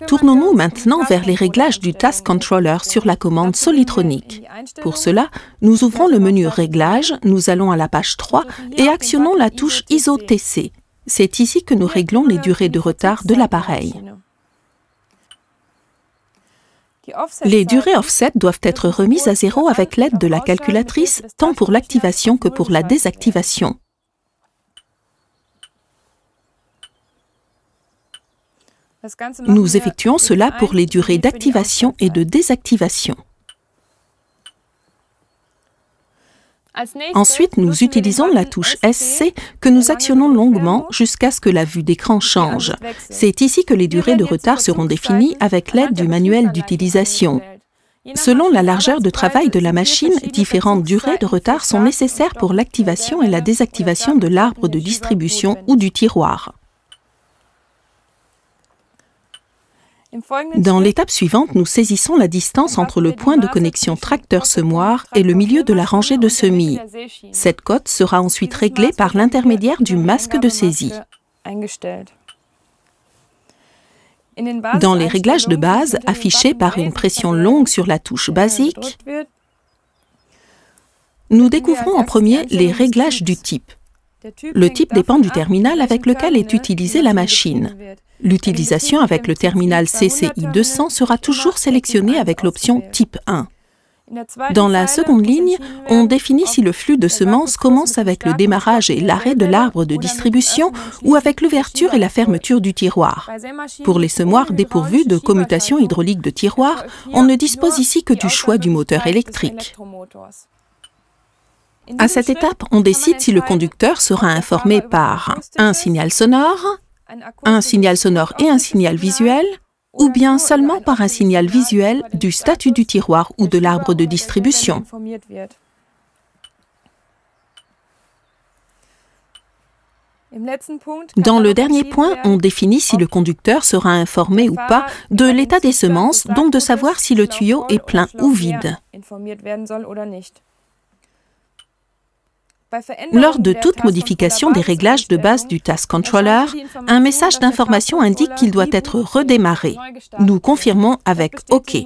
Tournons-nous maintenant vers les réglages du Task Controller sur la commande Solitronic. Pour cela, nous ouvrons le menu Réglages, nous allons à la page 3 et actionnons la touche ISO-TC. C'est ici que nous réglons les durées de retard de l'appareil. Les durées offset doivent être remises à 0 avec l'aide de la calculatrice, tant pour l'activation que pour la désactivation. Nous effectuons cela pour les durées d'activation et de désactivation. Ensuite, nous utilisons la touche SC que nous actionnons longuement jusqu'à ce que la vue d'écran change. C'est ici que les durées de retard seront définies avec l'aide du manuel d'utilisation. Selon la largeur de travail de la machine, différentes durées de retard sont nécessaires pour l'activation et la désactivation de l'arbre de distribution ou du tiroir. Dans l'étape suivante, nous saisissons la distance entre le point de connexion tracteur-semoir et le milieu de la rangée de semis. Cette cote sera ensuite réglée par l'intermédiaire du masque de saisie. Dans les réglages de base, affichés par une pression longue sur la touche basique, nous découvrons en premier les réglages du type. Le type dépend du terminal avec lequel est utilisée la machine. L'utilisation avec le terminal CCI 200 sera toujours sélectionnée avec l'option Type 1. Dans la seconde ligne, on définit si le flux de semences commence avec le démarrage et l'arrêt de l'arbre de distribution ou avec l'ouverture et la fermeture du tiroir. Pour les semoirs dépourvus de commutation hydraulique de tiroir, on ne dispose ici que du choix du moteur électrique. À cette étape, on décide si le conducteur sera informé par un signal sonore et un signal visuel, ou bien seulement par un signal visuel du statut du tiroir ou de l'arbre de distribution. Dans le dernier point, on définit si le conducteur sera informé ou pas de l'état des semences, donc de savoir si le tuyau est plein ou vide. Lors de toute modification des réglages de base du Task Controller, un message d'information indique qu'il doit être redémarré. Nous confirmons avec OK.